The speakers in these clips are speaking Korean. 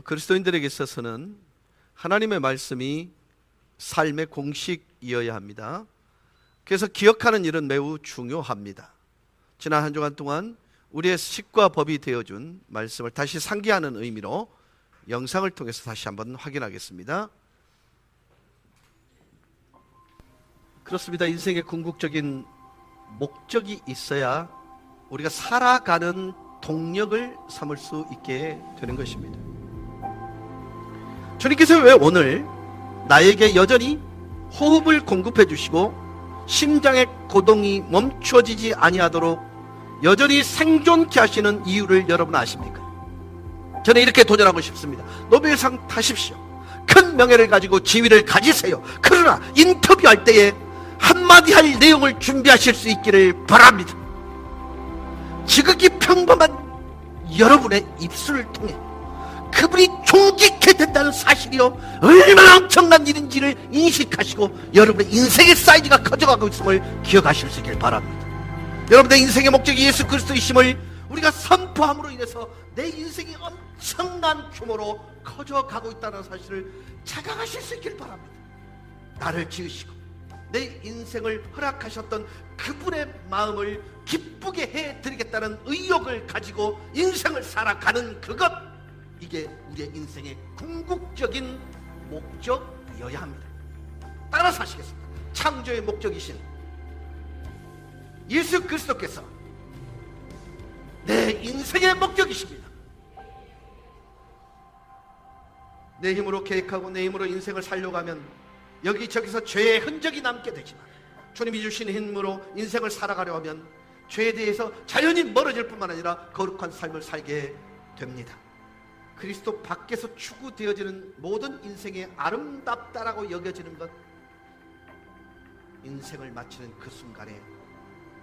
그리스도인들에게 있어서는 하나님의 말씀이 삶의 공식이어야 합니다. 그래서 기억하는 일은 매우 중요합니다. 지난 한 주간 동안 우리의 식과 법이 되어준 말씀을 다시 상기하는 의미로 영상을 통해서 다시 한번 확인하겠습니다. 그렇습니다. 인생의 궁극적인 목적이 있어야 우리가 살아가는 동력을 삼을 수 있게 되는 것입니다. 주님께서 왜 오늘 나에게 여전히 호흡을 공급해 주시고 심장의 고동이 멈춰지지 아니하도록 여전히 생존케 하시는 이유를 여러분 아십니까? 저는 이렇게 도전하고 싶습니다. 노벨상 타십시오. 큰 명예를 가지고 지위를 가지세요. 그러나 인터뷰할 때에 한마디 할 내용을 준비하실 수 있기를 바랍니다. 지극히 평범한 여러분의 입술을 통해 그분이 존귀케 된다는 사실이요, 얼마나 엄청난 일인지를 인식하시고 여러분의 인생의 사이즈가 커져가고 있음을 기억하실 수 있길 바랍니다. 여러분의 인생의 목적이 예수 그리스도이심을 우리가 선포함으로 인해서 내 인생이 엄청난 규모로 커져가고 있다는 사실을 자각하실 수 있길 바랍니다. 나를 지으시고 내 인생을 허락하셨던 그분의 마음을 기쁘게 해드리겠다는 의욕을 가지고 인생을 살아가는 그것, 이게 우리의 인생의 궁극적인 목적이어야 합니다. 따라서 하시겠습니다. 창조의 목적이신 예수 그리스도께서 내 인생의 목적이십니다. 내 힘으로 계획하고 내 힘으로 인생을 살려고 하면 여기저기서 죄의 흔적이 남게 되지만, 주님이 주시는 힘으로 인생을 살아가려 하면 죄에 대해서 자연히 멀어질 뿐만 아니라 거룩한 삶을 살게 됩니다. 그리스도 밖에서 추구되어지는 모든 인생의 아름답다라고 여겨지는 것, 인생을 마치는 그 순간에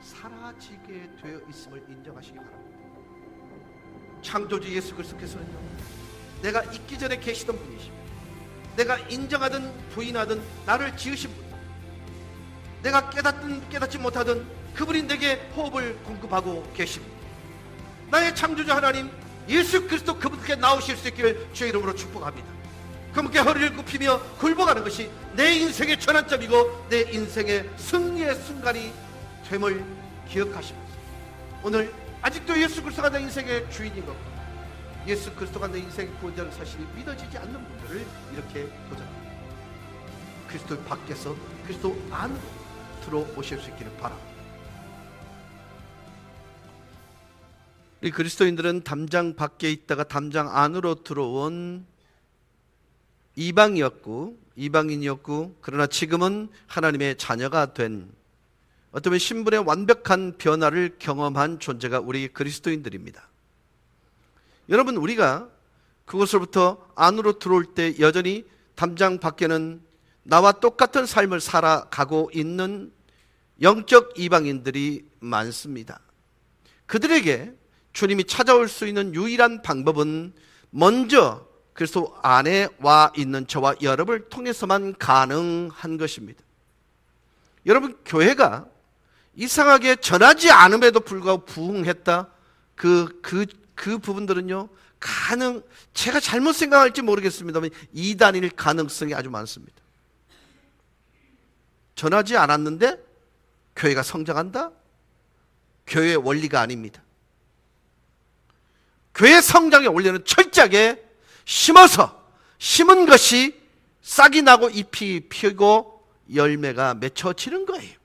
사라지게 되어 있음을 인정하시기 바랍니다. 창조주 예수 그리스도께서는요, 내가 있기 전에 계시던 분이십니다. 내가 인정하든 부인하든 나를 지으신 분, 내가 깨닫든 깨닫지 못하든 그분이 내게 호흡을 공급하고 계십니다. 나의 창조주 하나님 예수 그리스도, 그분께 나오실 수 있기를 주의 이름으로 축복합니다. 그분께 허리를 굽히며 굴복하는 것이 내 인생의 전환점이고 내 인생의 승리의 순간이 됨을 기억하시면서, 오늘 아직도 예수 그리스도가 내 인생의 주인인 것, 예수 그리스도가 내 인생의 구원자라는 사실이 믿어지지 않는 분들을 이렇게 도전합니다. 그리스도 밖에서 그리스도 안으로 들어오실 수 있기를 바랍니다. 이 그리스도인들은 담장 밖에 있다가 담장 안으로 들어온 이방인이었고, 그러나 지금은 하나님의 자녀가 된, 어쩌면 신분의 완벽한 변화를 경험한 존재가 우리 그리스도인들입니다. 여러분, 우리가 그곳으로부터 안으로 들어올 때 여전히 담장 밖에는 나와 똑같은 삶을 살아가고 있는 영적 이방인들이 많습니다. 그들에게 주님이 찾아올 수 있는 유일한 방법은 먼저 그리스도 안에 와 있는 저와 여러분을 통해서만 가능한 것입니다. 여러분, 교회가 이상하게 전하지 않음에도 불구하고 부흥했다, 그 부분들은요, 제가 잘못 생각할지 모르겠습니다만 이단일 가능성이 아주 많습니다. 전하지 않았는데 교회가 성장한다? 교회의 원리가 아닙니다. 교회 성장의 원리는 철저하게 심은 것이 싹이 나고 잎이 피고 열매가 맺혀지는 거예요.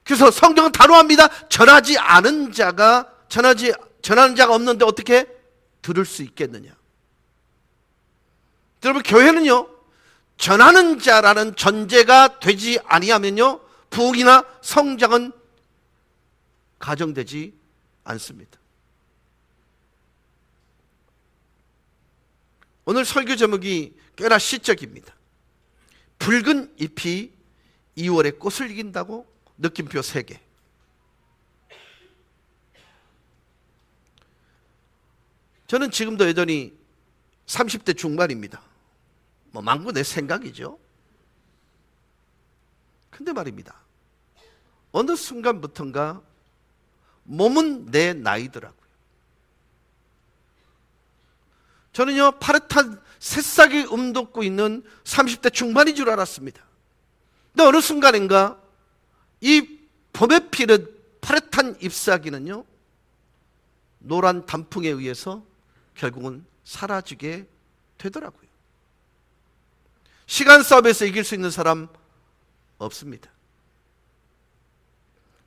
그래서 성경은 단호합니다. 전하는 자가 없는데 어떻게 들을 수 있겠느냐. 여러분, 교회는요, 전하는 자라는 전제가 되지 아니하면요, 부흥이나 성장은 가정되지 않습니다. 오늘 설교 제목이 꽤나 시적입니다. 붉은 잎이 2월에 꽃을 이긴다고? 느낌표 3개. 저는 지금도 여전히 30대 중반입니다. 망고 내 생각이죠. 근데 말입니다, 어느 순간부턴가 몸은 내 나이더라고요. 저는요, 파릇한 새싹이 움돋고 있는 30대 중반인 줄 알았습니다. 근데 어느 순간인가 이 봄에 피는 파릇한 잎사귀는요, 노란 단풍에 의해서 결국은 사라지게 되더라고요. 시간 싸움에서 이길 수 있는 사람 없습니다.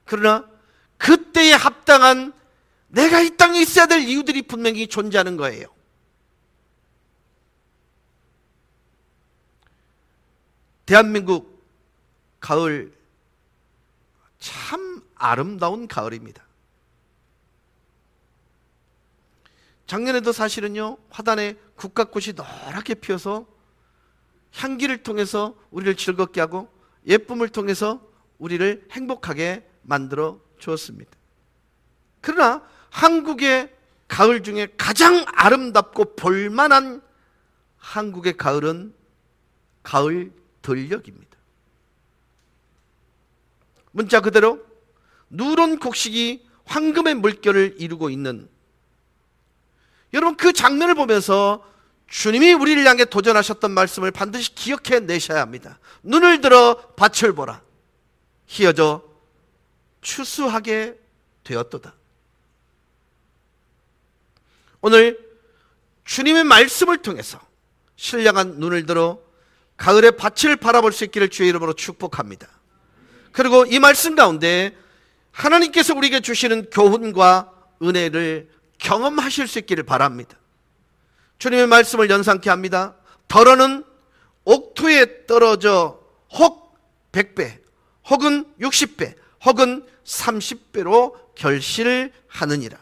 그러나 그때에 합당한 내가 이 땅에 있어야 될 이유들이 분명히 존재하는 거예요. 대한민국 가을, 참 아름다운 가을입니다. 작년에도 사실은요, 화단에 국화꽃이 노랗게 피어서 향기를 통해서 우리를 즐겁게 하고 예쁨을 통해서 우리를 행복하게 만들어 주었습니다. 그러나 한국의 가을 중에 가장 아름답고 볼만한 한국의 가을은 가을 들녘입니다. 문자 그대로 누런 곡식이 황금의 물결을 이루고 있는, 여러분 그 장면을 보면서 주님이 우리를 향해 도전하셨던 말씀을 반드시 기억해 내셔야 합니다. 눈을 들어 밭을 보라. 희어져 추수하게 되었도다. 오늘 주님의 말씀을 통해서 신령한 눈을 들어 가을의 밭을 바라볼 수 있기를 주의 이름으로 축복합니다. 그리고 이 말씀 가운데 하나님께서 우리에게 주시는 교훈과 은혜를 경험하실 수 있기를 바랍니다. 주님의 말씀을 연상케 합니다. 덜어는 옥토에 떨어져 혹 100배, 혹은 60배, 혹은 30배로 결실하느니라.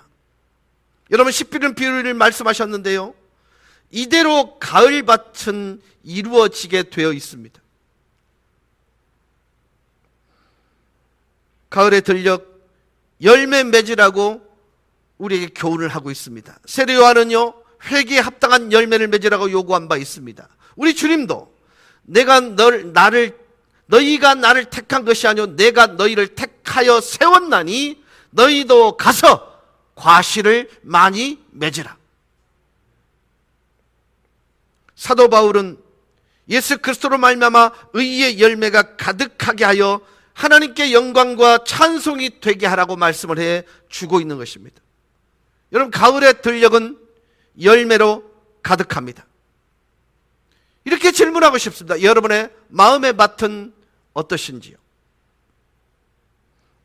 여러분, 십비는 비유를 말씀하셨는데요, 이대로 가을밭은 이루어지게 되어 있습니다. 가을의 들녘 열매 맺으라고 우리에게 교훈을 하고 있습니다. 세례 요한은요, 회개에 합당한 열매를 맺으라고 요구한 바 있습니다. 우리 주님도 너희가 나를 택한 것이 아니오 내가 너희를 택하여 세웠나니 너희도 가서 과실을 많이 맺으라. 사도 바울은 예수 그리스도로 말미암아 의의 열매가 가득하게 하여 하나님께 영광과 찬송이 되게 하라고 말씀을 해 주고 있는 것입니다. 여러분, 가을의 들녘은 열매로 가득합니다. 이렇게 질문하고 싶습니다. 여러분의 마음의 밭은 어떠신지요?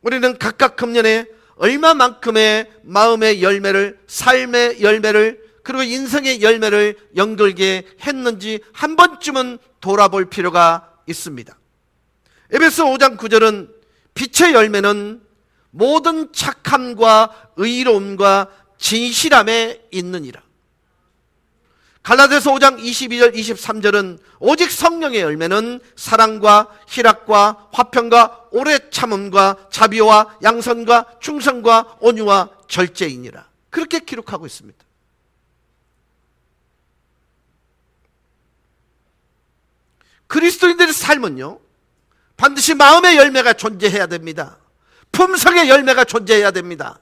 우리는 각각 금년에 얼마만큼의 마음의 열매를, 삶의 열매를, 그리고 인생의 열매를 연결게 했는지 한 번쯤은 돌아볼 필요가 있습니다. 에베소 5장 9절은 빛의 열매는 모든 착함과 의로움과 진실함에 있느니라. 갈라디아서 5장 22절 23절은 오직 성령의 열매는 사랑과 희락과 화평과 오래 참음과 자비와 양선과 충성과 온유와 절제이니라. 그렇게 기록하고 있습니다. 그리스도인들의 삶은요, 반드시 마음의 열매가 존재해야 됩니다. 품성의 열매가 존재해야 됩니다.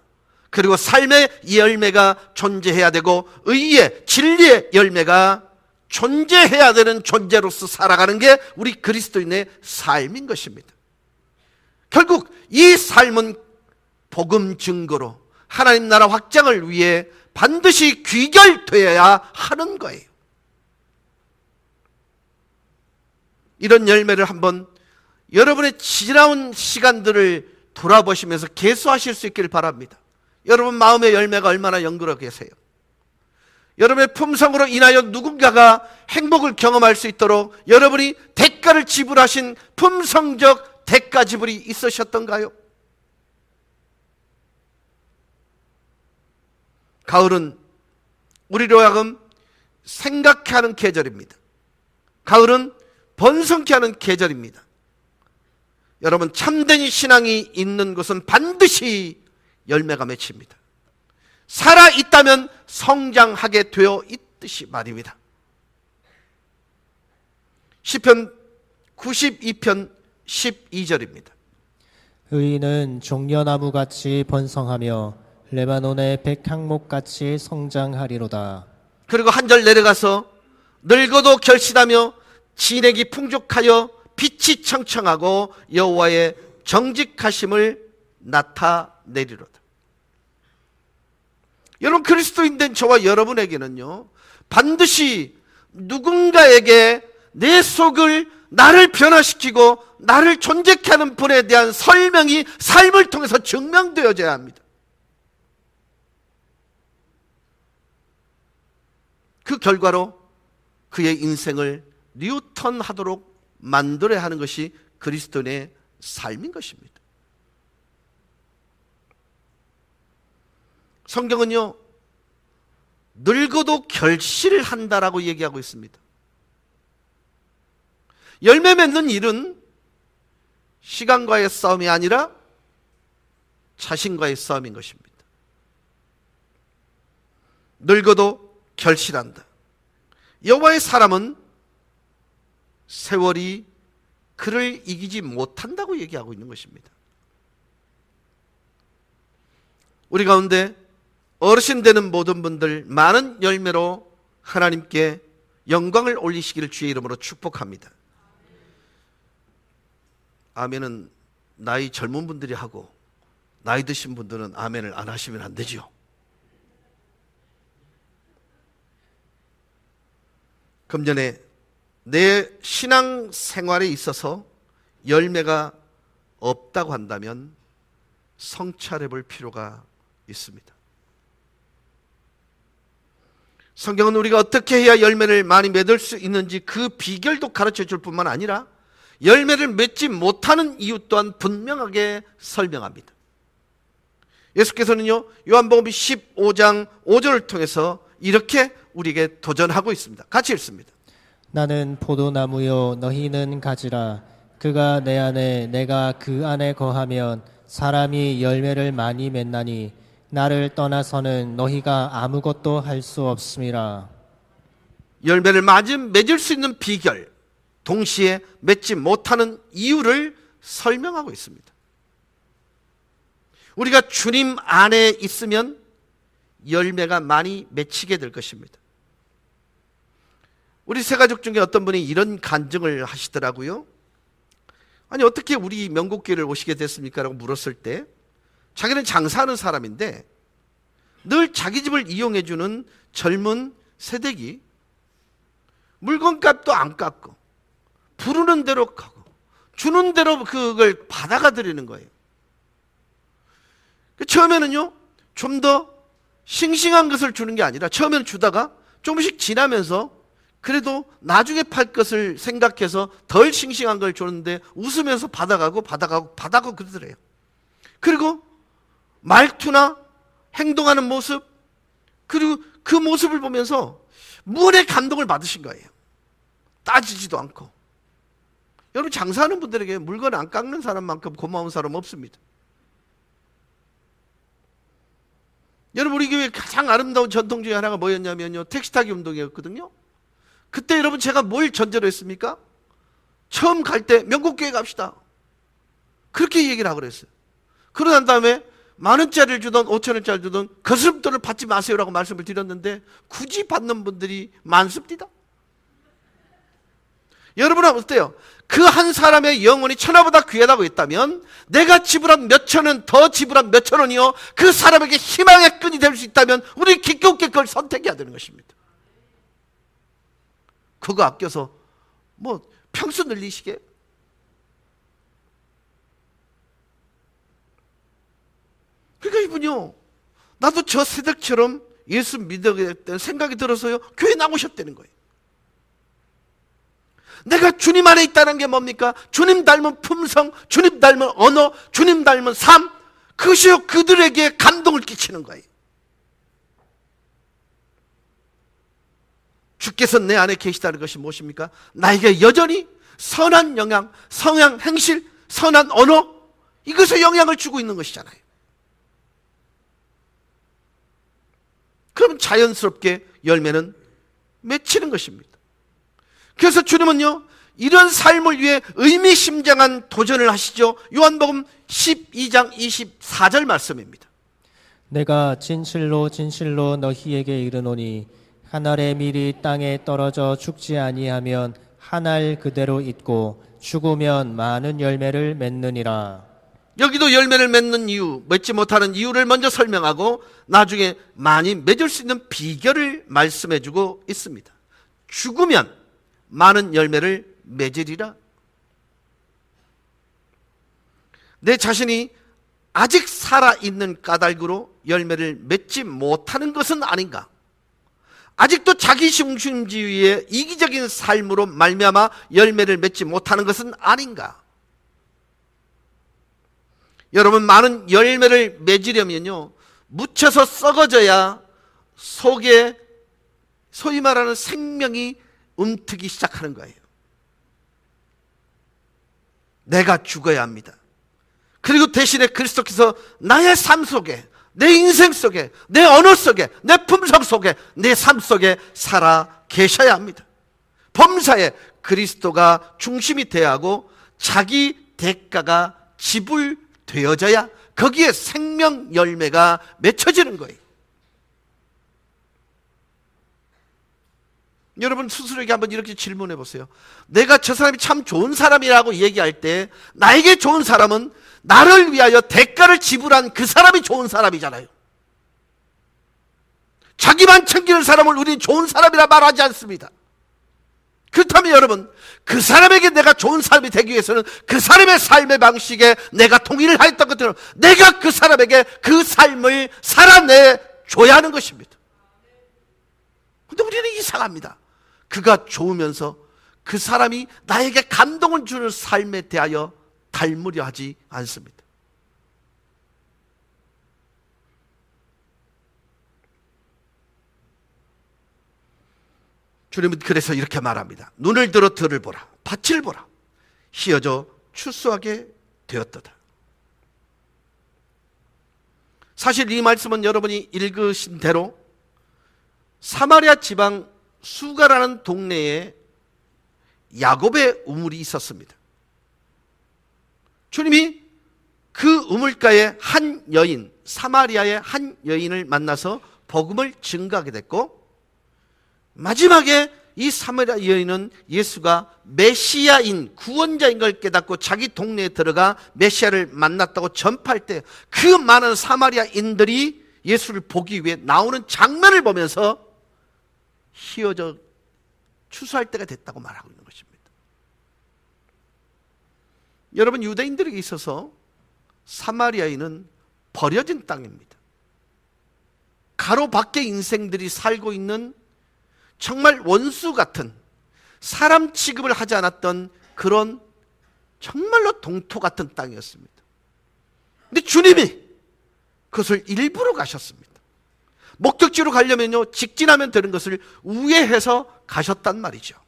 그리고 삶의 열매가 존재해야 되고 의의, 진리의 열매가 존재해야 되는 존재로서 살아가는 게 우리 그리스도인의 삶인 것입니다. 결국 이 삶은 복음 증거로 하나님 나라 확장을 위해 반드시 귀결되어야 하는 거예요. 이런 열매를 한번 여러분의 지나온 시간들을 돌아보시면서 계수하실 수 있기를 바랍니다. 여러분 마음의 열매가 얼마나 연결하고 계세요? 여러분의 품성으로 인하여 누군가가 행복을 경험할 수 있도록 여러분이 대가를 지불하신 품성적 대가 지불이 있으셨던가요? 가을은 우리로 하여금 생각해 하는 계절입니다. 가을은 번성케 하는 계절입니다. 여러분, 참된 신앙이 있는 곳은 반드시 열매가 맺힙니다. 살아있다면 성장하게 되어 있듯이 말입니다. 시편 92편 12절입니다. 의인은 종려나무같이 번성하며 레바논의 백향목같이 성장하리로다. 그리고 한 절 내려가서 늙어도 결실하며 진액이 풍족하여 빛이 청청하고 여호와의 정직하심을 나타내리로다. 여러분, 그리스도인된 저와 여러분에게는요, 반드시 누군가에게 내 속을, 나를 변화시키고 나를 존재케 하는 분에 대한 설명이 삶을 통해서 증명되어져야 합니다. 그 결과로 그의 인생을 뉴턴하도록 만들어야 하는 것이 그리스도인의 삶인 것입니다. 성경은요, 늙어도 결실한다라고 얘기하고 있습니다. 열매 맺는 일은 시간과의 싸움이 아니라 자신과의 싸움인 것입니다. 늙어도 결실한다. 여호와의 사람은 세월이 그를 이기지 못한다고 얘기하고 있는 것입니다. 우리 가운데 어르신 되는 모든 분들 많은 열매로 하나님께 영광을 올리시기를 주의 이름으로 축복합니다. 아멘은 나이 젊은 분들이 하고 나이 드신 분들은 아멘을 안 하시면 안 되죠. 금년에 내 신앙 생활에 있어서 열매가 없다고 한다면 성찰해 볼 필요가 있습니다. 성경은 우리가 어떻게 해야 열매를 많이 맺을 수 있는지 그 비결도 가르쳐 줄 뿐만 아니라 열매를 맺지 못하는 이유 또한 분명하게 설명합니다. 예수께서는요, 요한복음 15장 5절을 통해서 이렇게 우리에게 도전하고 있습니다. 같이 읽습니다. 나는 포도나무요 너희는 가지라. 그가 내 안에 내가 그 안에 거하면 사람이 열매를 많이 맺나니 나를 떠나서는 너희가 아무것도 할 수 없음이라. 열매를 많이 맺을 수 있는 비결, 동시에 맺지 못하는 이유를 설명하고 있습니다. 우리가 주님 안에 있으면 열매가 많이 맺히게 될 것입니다. 우리 세 가족 중에 어떤 분이 이런 간증을 하시더라고요. 아니, 어떻게 우리 명곡교회를 오시게 됐습니까? 라고 물었을 때 자기는 장사하는 사람인데 늘 자기 집을 이용해주는 젊은 세대기, 물건값도 안 깎고 부르는 대로 가고 주는 대로 그걸 받아가 드리는 거예요. 처음에는요, 좀 더 싱싱한 것을 주는 게 아니라 처음에는 주다가 조금씩 지나면서 그래도 나중에 팔 것을 생각해서 덜 싱싱한 걸 줬는데 웃으면서 받아가고 그러더래요. 그리고 말투나 행동하는 모습, 그리고 그 모습을 보면서 무언의 감동을 받으신 거예요. 따지지도 않고. 여러분, 장사하는 분들에게 물건 안 깎는 사람만큼 고마운 사람 없습니다. 여러분, 우리 교회 가장 아름다운 전통 중에 하나가 뭐였냐면요, 택시 타기 운동이었거든요. 그때 여러분 제가 뭘 전제로 했습니까? 처음 갈 때 명곡교회 갑시다, 그렇게 얘기를 하고 그랬어요. 그러고 난 다음에 만원짜리를 주든 5천원짜리를 주든 거스름돈을 받지 마세요라고 말씀을 드렸는데 굳이 받는 분들이 많습니다. 여러분은 어때요? 그 한 사람의 영혼이 천하보다 귀하다고 했다면 내가 지불한 몇천원 더 지불한 몇천원이요, 그 사람에게 희망의 끈이 될 수 있다면 우리 기꺼이 그걸 선택해야 되는 것입니다. 그거 아껴서 뭐 평수 늘리시게? 그러니까 이분요, 나도 저 세대처럼 예수 믿어야겠다는 생각이 들어서요, 교회 나오셨다는 거예요. 내가 주님 안에 있다는 게 뭡니까? 주님 닮은 품성, 주님 닮은 언어, 주님 닮은 삶, 그것이요 그들에게 감동을 끼치는 거예요. 주께서 내 안에 계시다는 것이 무엇입니까? 나에게 여전히 선한 영향, 성향, 행실, 선한 언어, 이것에 영향을 주고 있는 것이잖아요. 그러면 자연스럽게 열매는 맺히는 것입니다. 그래서 주님은요, 이런 삶을 위해 의미심장한 도전을 하시죠. 요한복음 12장 24절 말씀입니다. 내가 진실로 진실로 너희에게 이르노니 하늘의 밀이 땅에 떨어져 죽지 아니하면 한 알 그대로 있고 죽으면 많은 열매를 맺느니라. 여기도 열매를 맺는 이유, 맺지 못하는 이유를 먼저 설명하고 나중에 많이 맺을 수 있는 비결을 말씀해 주고 있습니다. 죽으면 많은 열매를 맺으리라. 내 자신이 아직 살아있는 까닭으로 열매를 맺지 못하는 것은 아닌가? 아직도 자기 중심주의의 이기적인 삶으로 말미암아 열매를 맺지 못하는 것은 아닌가? 여러분, 많은 열매를 맺으려면요, 묻혀서 썩어져야 속에 소위 말하는 생명이 움트기 시작하는 거예요. 내가 죽어야 합니다. 그리고 대신에 그리스도께서 나의 삶 속에, 내 인생 속에, 내 언어 속에, 내 품성 속에, 내 삶 속에 살아 계셔야 합니다. 범사에 그리스도가 중심이 되어야 하고 자기 대가가 지불되어져야 거기에 생명 열매가 맺혀지는 거예요. 여러분 스스로에게 한번 이렇게 질문해 보세요. 내가 저 사람이 참 좋은 사람이라고 얘기할 때 나에게 좋은 사람은 나를 위하여 대가를 지불한 그 사람이 좋은 사람이잖아요. 자기만 챙기는 사람을 우리는 좋은 사람이라 말하지 않습니다. 그렇다면 여러분, 그 사람에게 내가 좋은 사람이 되기 위해서는 그 사람의 삶의 방식에 내가 동의를 하였던 것처럼 내가 그 사람에게 그 삶을 살아내줘야 하는 것입니다. 근데 우리는 이상합니다. 그가 좋으면서 그 사람이 나에게 감동을 주는 삶에 대하여 닮으려 하지 않습니다. 주님은 그래서 이렇게 말합니다. 눈을 들어 들을 보라, 밭을 보라, 휘어져 추수하게 되었도다. 사실 이 말씀은 여러분이 읽으신 대로 사마리아 지방 수가라는 동네에 야곱의 우물이 있었습니다. 주님이 그 우물가에 한 여인, 사마리아의 한 여인을 만나서 복음을 증거하게 됐고, 마지막에 이 사마리아 여인은 예수가 메시아인, 구원자인 걸 깨닫고 자기 동네에 들어가 메시아를 만났다고 전파할 때 그 많은 사마리아인들이 예수를 보기 위해 나오는 장면을 보면서 휘어져 추수할 때가 됐다고 말하고 있는 것입니다. 여러분, 유대인들에게 있어서 사마리아인은 버려진 땅입니다. 가로밖의 인생들이 살고 있는 정말 원수 같은, 사람 취급을 하지 않았던 그런 정말로 동토 같은 땅이었습니다. 근데 주님이 그것을 일부러 가셨습니다. 목적지로 가려면요, 직진하면 되는 것을 우회해서 가셨단 말이죠.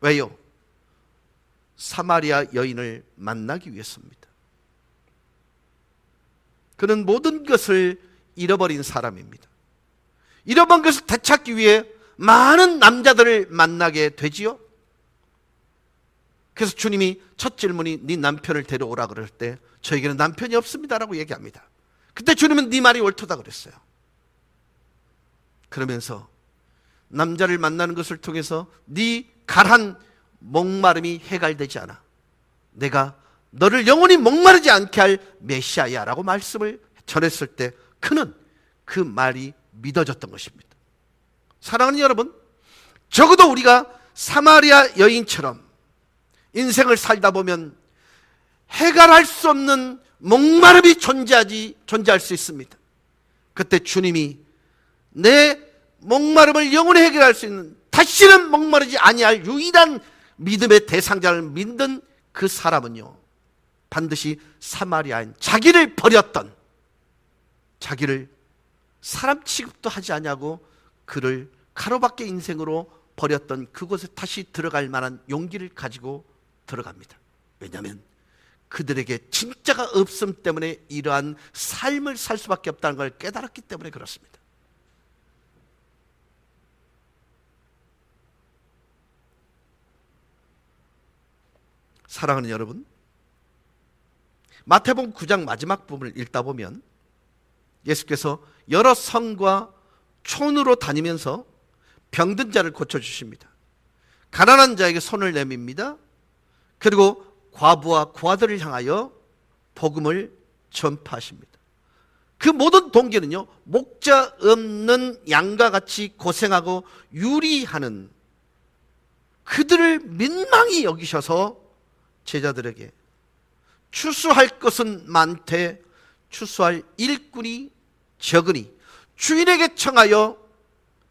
왜요? 사마리아 여인을 만나기 위해서입니다. 그는 모든 것을 잃어버린 사람입니다. 잃어버린 것을 되찾기 위해 많은 남자들을 만나게 되지요. 그래서 주님이 첫 질문이 네 남편을 데려오라 그럴 때 저에게는 남편이 없습니다라고 얘기합니다. 그때 주님은 네 말이 옳도다 그랬어요. 그러면서 남자를 만나는 것을 통해서 네 가란 목마름이 해갈되지 않아. 내가 너를 영원히 목마르지 않게 할 메시아야 라고 말씀을 전했을 때 그는 그 말이 믿어졌던 것입니다. 사랑하는 여러분, 적어도 우리가 사마리아 여인처럼 인생을 살다 보면 해결할 수 없는 목마름이 존재할 수 있습니다. 그때 주님이 내 목마름을 영원히 해결할 수 있는, 다시는 목마르지 아니할 유일한 믿음의 대상자를 믿는 그 사람은요, 반드시 사마리아인, 자기를 버렸던, 자기를 사람 취급도 하지 않냐고 그를 가로밖의 인생으로 버렸던 그곳에 다시 들어갈 만한 용기를 가지고 들어갑니다. 왜냐하면 그들에게 진짜가 없음 때문에 이러한 삶을 살 수밖에 없다는 걸 깨달았기 때문에 그렇습니다. 사랑하는 여러분, 마태복음 9장 마지막 부분을 읽다 보면 예수께서 여러 성과 촌으로 다니면서 병든 자를 고쳐주십니다. 가난한 자에게 손을 내밉니다. 그리고 과부와 고아들을 향하여 복음을 전파하십니다. 그 모든 동기는요, 목자 없는 양과 같이 고생하고 유리하는 그들을 민망히 여기셔서 제자들에게 추수할 것은 많되 추수할 일꾼이 적으니 주인에게 청하여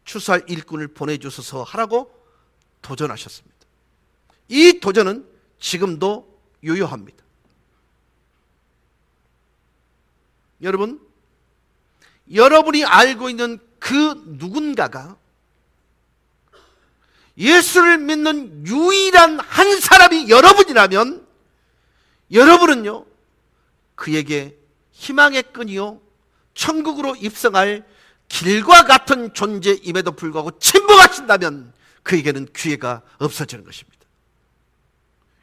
추수할 일꾼을 보내주소서 하라고 도전하셨습니다. 이 도전은 지금도 유효합니다. 여러분, 여러분이 알고 있는 그 누군가가 예수를 믿는 유일한 한 사람이 여러분이라면 여러분은요, 그에게 희망의 끈이요, 천국으로 입성할 길과 같은 존재임에도 불구하고 침묵하신다면 그에게는 기회가 없어지는 것입니다.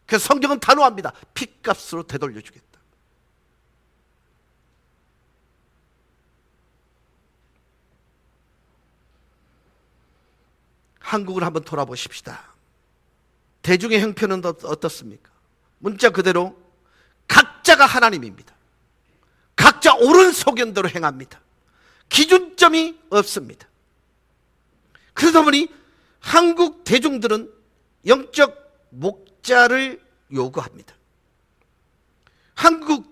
그래서 성경은 단호합니다. 핏값으로 되돌려주겠다. 한국을 한번 돌아보십시다. 대중의 형편은 어떻습니까? 문자 그대로 각자가 하나님입니다. 각자 옳은 소견대로 행합니다. 기준점이 없습니다. 그러다 보니 한국 대중들은 영적 목자를 요구합니다.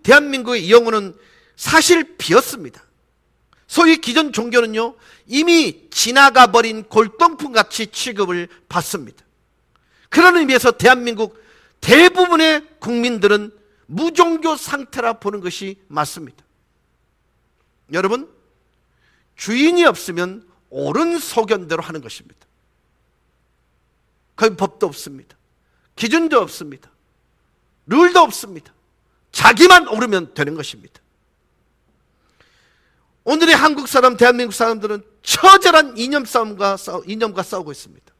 대한민국의 영혼은 사실 비었습니다. 소위 기존 종교는요, 이미 지나가 버린 골동품같이 취급을 받습니다. 그런 의미에서 대한민국 대부분의 국민들은 무종교 상태라 보는 것이 맞습니다. 여러분, 주인이 없으면 옳은 소견대로 하는 것입니다. 거기 법도 없습니다. 기준도 없습니다. 룰도 없습니다. 자기만 옳으면 되는 것입니다. 오늘의 한국 사람, 대한민국 사람들은 처절한 이념과 싸우고 있습니다.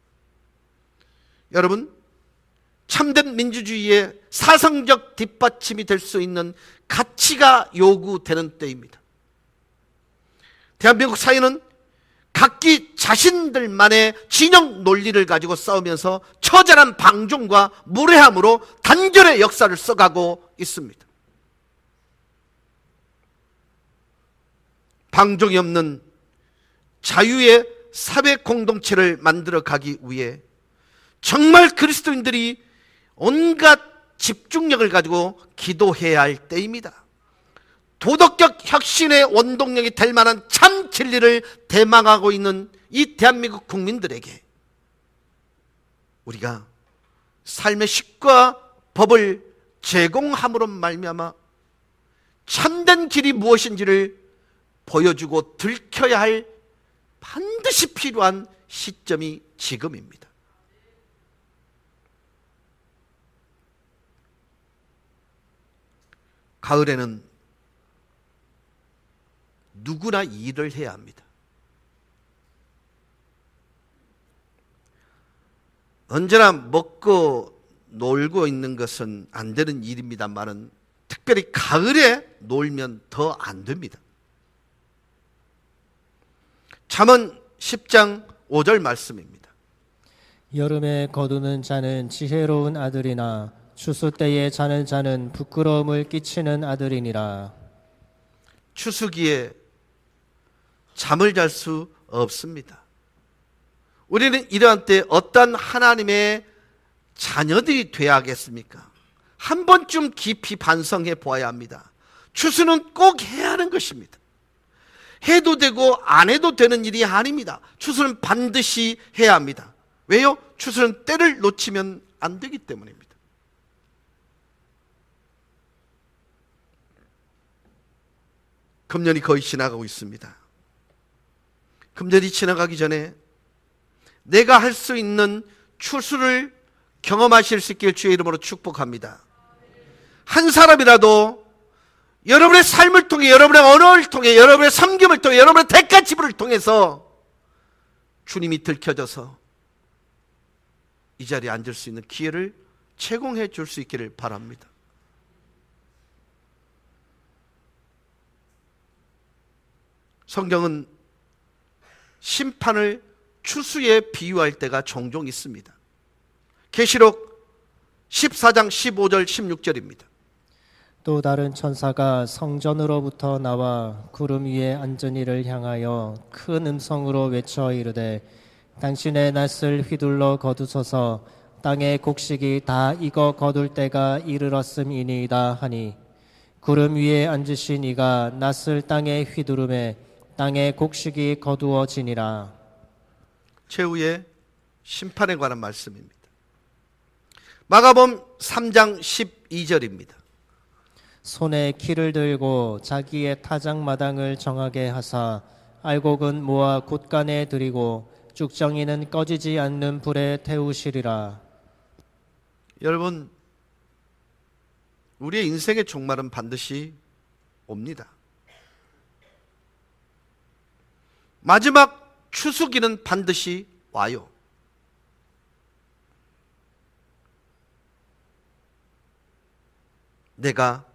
여러분, 참된 민주주의의 사상적 뒷받침이 될 수 있는 가치가 요구되는 때입니다. 대한민국 사회는 각기 자신들만의 진영 논리를 가지고 싸우면서 처절한 방종과 무례함으로 단결의 역사를 써가고 있습니다. 방종이 없는 자유의 사회 공동체를 만들어 가기 위해 정말 그리스도인들이 온갖 집중력을 가지고 기도해야 할 때입니다. 도덕적 혁신의 원동력이 될 만한 참 진리를 대망하고 있는 이 대한민국 국민들에게 우리가 삶의 식과 법을 제공함으로 말미암아 참된 길이 무엇인지를 보여주고 들켜야 할 반드시 필요한 시점이 지금입니다. 가을에는 누구나 일을 해야 합니다. 언제나 먹고 놀고 있는 것은 안 되는 일입니다만은 특별히 가을에 놀면 더 안 됩니다. 잠언 10장 5절 말씀입니다. 여름에 거두는 자는 지혜로운 아들이나 추수 때에 자는 자는 부끄러움을 끼치는 아들이니라. 추수기에 잠을 잘 수 없습니다. 우리는 이러한 때 어떤 하나님의 자녀들이 되어야겠습니까? 한 번쯤 깊이 반성해 보아야 합니다. 추수는 꼭 해야 하는 것입니다. 해도 되고 안 해도 되는 일이 아닙니다. 추수는 반드시 해야 합니다. 왜요? 추수는 때를 놓치면 안 되기 때문입니다. 금년이 거의 지나가고 있습니다. 금년이 지나가기 전에 내가 할 수 있는 추수를 경험하실 수 있길 주의 이름으로 축복합니다. 한 사람이라도 여러분의 삶을 통해, 여러분의 언어를 통해, 여러분의 섬김을 통해, 여러분의 대가 지불을 통해서 주님이 들켜져서 이 자리에 앉을 수 있는 기회를 제공해 줄 수 있기를 바랍니다. 성경은 심판을 추수에 비유할 때가 종종 있습니다. 계시록 14장 15절 16절입니다. 또 다른 천사가 성전으로부터 나와 구름 위에 앉은 이를 향하여 큰 음성으로 외쳐 이르되 당신의 낫을 휘둘러 거두소서 땅의 곡식이 다 익어 거둘 때가 이르렀음이니이다 하니 구름 위에 앉으신 이가 낫을 땅에 휘두르매 땅의 곡식이 거두어지니라. 최후의 심판에 관한 말씀입니다. 마가복음 3장 12절입니다. 손에 키를 들고 자기의 타작마당을 정하게 하사 알곡은 모아 곳간에 들이고 쭉정이는 꺼지지 않는 불에 태우시리라. 여러분, 우리의 인생의 종말은 반드시 옵니다. 마지막 추수기는 반드시 와요. 내가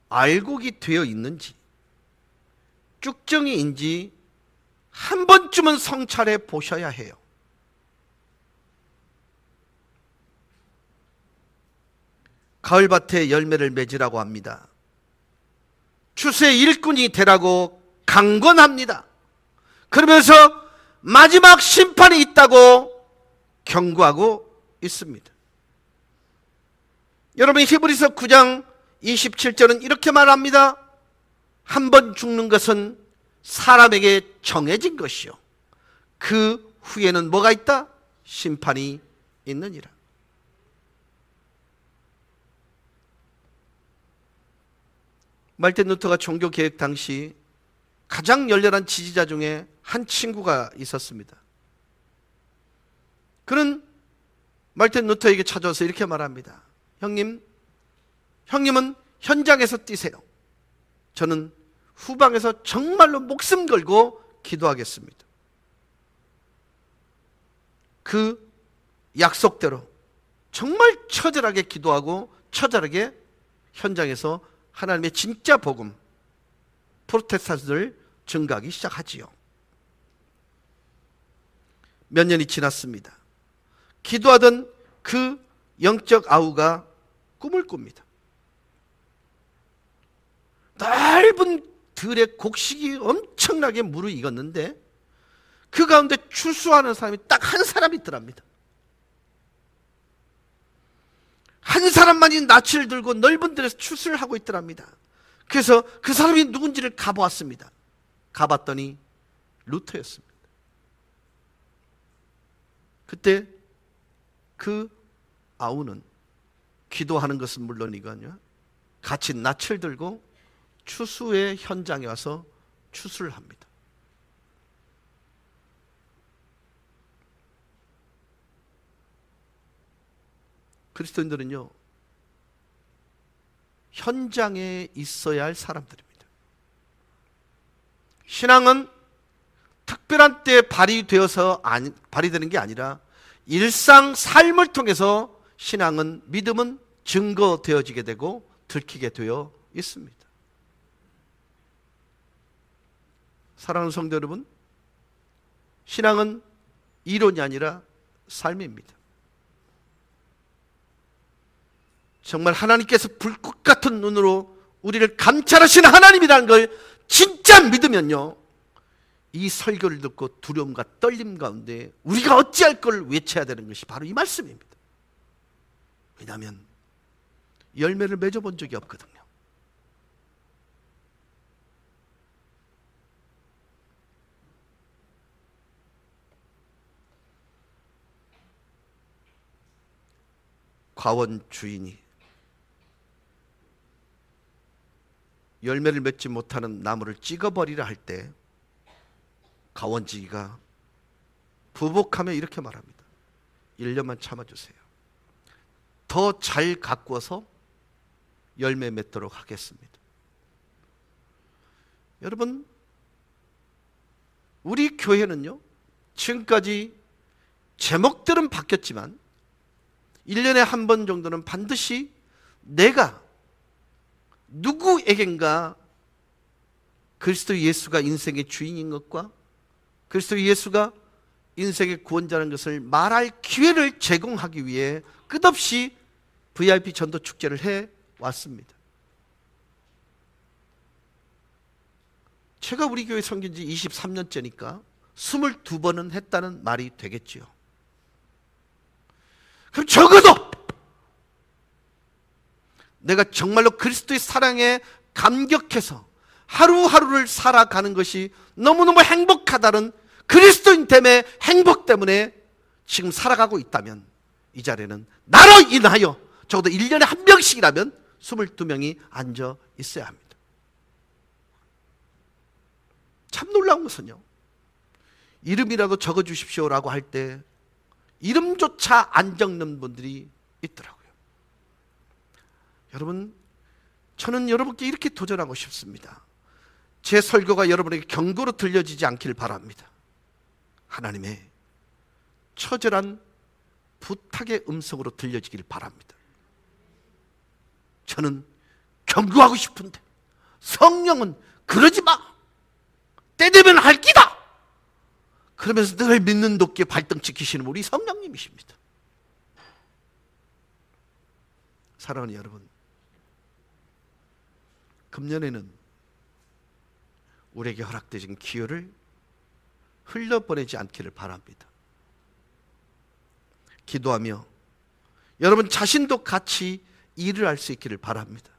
알곡이 되어 있는지 쭉정이인지 한 번쯤은 성찰해 보셔야 해요. 가을밭에 열매를 맺으라고 합니다. 추수의 일꾼이 되라고 강권합니다. 그러면서 마지막 심판이 있다고 경고하고 있습니다. 여러분, 히브리서 9장 27절은 이렇게 말합니다. 한 번 죽는 것은 사람에게 정해진 것이요 그 후에는 뭐가 있다? 심판이 있느니라. 말틴 루터가 종교 개혁 당시 가장 열렬한 지지자 중에 한 친구가 있었습니다. 그는 말틴 루터에게 찾아와서 이렇게 말합니다. 형님은 현장에서 뛰세요. 저는 후방에서 정말로 목숨 걸고 기도하겠습니다. 그 약속대로 정말 처절하게 기도하고 처절하게 현장에서 하나님의 진짜 복음, 프로테스탄트를 증가하기 시작하지요. 몇 년이 지났습니다. 기도하던 그 영적 아우가 꿈을 꿉니다. 넓은 들에 곡식이 엄청나게 무르익었는데 그 가운데 추수하는 사람이 딱 한 사람이 있더랍니다. 한 사람만이 낯을 들고 넓은 들에서 추수를 하고 있더랍니다. 그래서 그 사람이 누군지를 가보았습니다. 가봤더니 루터였습니다. 그때 그 아우는 기도하는 것은 물론이거든요, 같이 낯을 들고 추수의 현장에 와서 추수를 합니다. 그리스도인들은요, 현장에 있어야 할 사람들입니다. 신앙은 특별한 때에 발휘되는 게 아니라 일상 삶을 통해서 믿음은 증거되어지게 되고 들키게 되어 있습니다. 사랑하는 성도 여러분, 신앙은 이론이 아니라 삶입니다. 정말 하나님께서 불꽃 같은 눈으로 우리를 감찰하시는 하나님이라는 걸 진짜 믿으면요, 이 설교를 듣고 두려움과 떨림 가운데 우리가 어찌할 걸 외쳐야 되는 것이 바로 이 말씀입니다. 왜냐하면 열매를 맺어본 적이 없거든요. 과원 주인이 열매를 맺지 못하는 나무를 찍어버리라 할 때 가원지기가 부복하며 이렇게 말합니다. 1년만 참아주세요. 더 잘 가꾸어서 열매 맺도록 하겠습니다. 여러분, 우리 교회는요, 지금까지 제목들은 바뀌었지만 1년에 한 번 정도는 반드시 내가 누구에겐가 그리스도 예수가 인생의 주인인 것과 그리스도 예수가 인생의 구원자라는 것을 말할 기회를 제공하기 위해 끝없이 VIP 전도 축제를 해 왔습니다. 제가 우리 교회 섬긴 지 23년째니까 22번은 했다는 말이 되겠지요. 그럼 적어도 내가 정말로 그리스도의 사랑에 감격해서 하루하루를 살아가는 것이 너무너무 행복하다는 그리스도인 됨의 행복 때문에 지금 살아가고 있다면 이 자리에는 나로 인하여 적어도 1년에 한 명씩이라면 22명이 앉아 있어야 합니다. 참 놀라운 것은요, 이름이라도 적어주십시오라고 할 때 이름조차 안 적는 분들이 있더라고요. 여러분, 저는 여러분께 이렇게 도전하고 싶습니다. 제 설교가 여러분에게 경고로 들려지지 않기를 바랍니다. 하나님의 처절한 부탁의 음성으로 들려지기를 바랍니다. 저는 경고하고 싶은데 성령은 그러지 마! 때 되면 할 기다! 그러면서 늘 믿는 도끼에 발등지키시는 우리 성령님이십니다. 사랑하는 여러분, 금년에는 우리에게 허락되신 기회를 흘려보내지 않기를 바랍니다. 기도하며 여러분 자신도 같이 일을 할 수 있기를 바랍니다.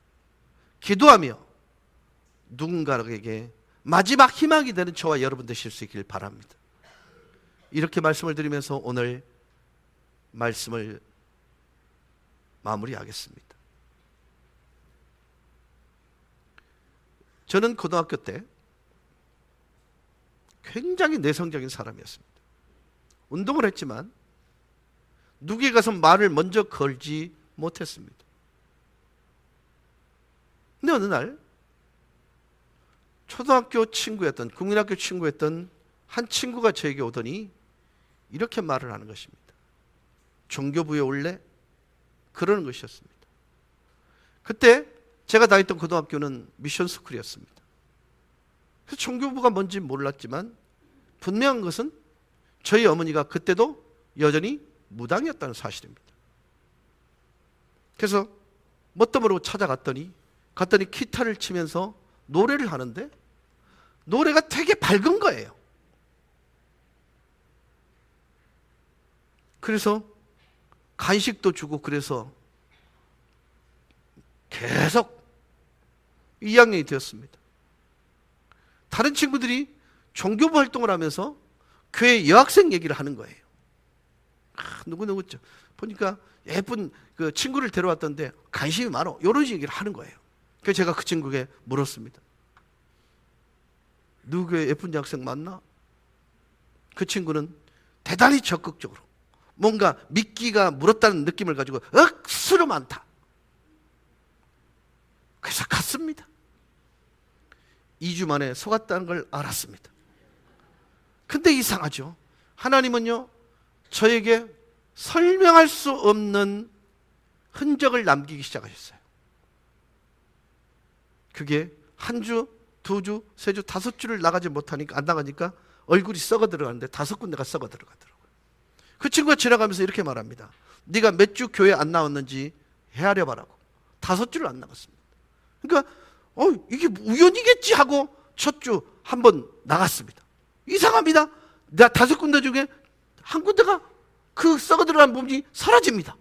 기도하며 누군가에게 마지막 희망이 되는 저와 여러분 되실 수 있기를 바랍니다. 이렇게 말씀을 드리면서 오늘 말씀을 마무리하겠습니다. 저는 고등학교 때 굉장히 내성적인 사람이었습니다. 운동을 했지만 누구에 가서 말을 먼저 걸지 못했습니다. 근데 어느 날 초등학교 친구였던, 국민학교 친구였던 한 친구가 저에게 오더니 이렇게 말을 하는 것입니다. 종교부에 올래? 그러는 것이었습니다. 그때 제가 다녔던 고등학교는 미션 스쿨이었습니다. 그래서 종교부가 뭔지 몰랐지만 분명한 것은 저희 어머니가 그때도 여전히 무당이었다는 사실입니다. 그래서 뭣도 모르고 찾아갔더니 기타를 치면서 노래를 하는데 노래가 되게 밝은 거예요. 그래서 간식도 주고 그래서 계속 2학년이 되었습니다. 다른 친구들이 종교부 활동을 하면서 교회 여학생 얘기를 하는 거예요. 누구죠? 보니까 예쁜 그 친구를 데려왔던데 관심이 많어. 이런 얘기를 하는 거예요. 그래서 제가 그 친구에게 물었습니다. 누구 교회 예쁜 여학생 만나? 그 친구는 대단히 적극적으로 뭔가 미끼가 물었다는 느낌을 가지고 억수로 많다. 그래서 갔습니다. 2주 만에 속았다는 걸 알았습니다. 근데 이상하죠. 하나님은요, 저에게 설명할 수 없는 흔적을 남기기 시작하셨어요. 그게 한 주, 2주, 3주, 5주를 나가지 못하니까, 안 나가니까 얼굴이 썩어 들어가는데 5군데가 썩어 들어가더라고요. 그 친구가 지나가면서 이렇게 말합니다. 네가 몇 주 교회 안 나왔는지 헤아려 봐라고. 5주를 안 나갔습니다. 그러니까 이게 우연이겠지 하고 첫 주 한 번 나갔습니다. 이상합니다. 내가 5군데 중에 한 군데가 그 썩어 들어간 몸이 사라집니다.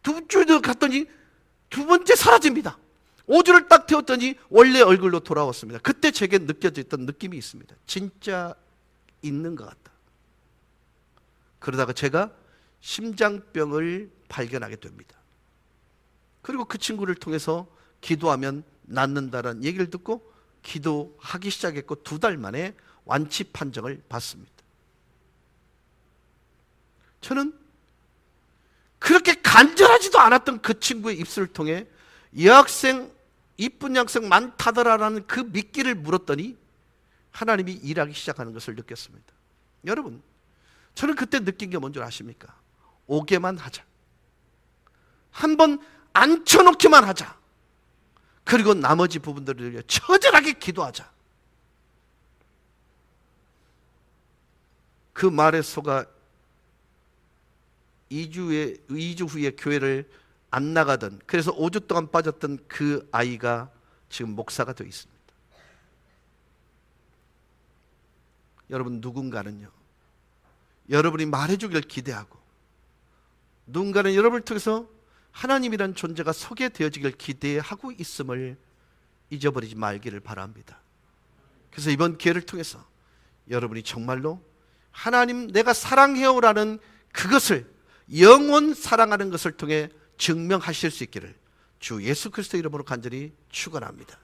2주도 갔더니 2번째 사라집니다. 5주를 딱 태웠더니 원래 얼굴로 돌아왔습니다. 그때 제게 느껴졌던 느낌이 있습니다. 진짜 있는 것 같다. 그러다가 제가 심장병을 발견하게 됩니다. 그리고 그 친구를 통해서 기도하면 낫는다는 얘기를 듣고 기도하기 시작했고 2달 만에 완치 판정을 받습니다. 저는 그렇게 간절하지도 않았던 그 친구의 입술을 통해 여학생, 이쁜 여학생 많다더라라는 그 미끼를 물었더니 하나님이 일하기 시작하는 것을 느꼈습니다. 여러분, 저는 그때 느낀 게 뭔지 아십니까? 오게만 하자. 한번 앉혀놓기만 하자. 그리고 나머지 부분들을 위해 처절하게 기도하자. 그 말에 속아 2주 후에 교회를 안 나가던, 그래서 5주 동안 빠졌던 그 아이가 지금 목사가 되어 있습니다. 여러분, 누군가는요, 여러분이 말해주길 기대하고, 누군가는 여러분을 통해서 하나님이란 존재가 소개되어지길 기대하고 있음을 잊어버리지 말기를 바랍니다. 그래서 이번 기회를 통해서 여러분이 정말로 하나님 내가 사랑해요라는 그것을, 영원 사랑하는 것을 통해 증명하실 수 있기를 주 예수 그리스도 이름으로 간절히 축원합니다.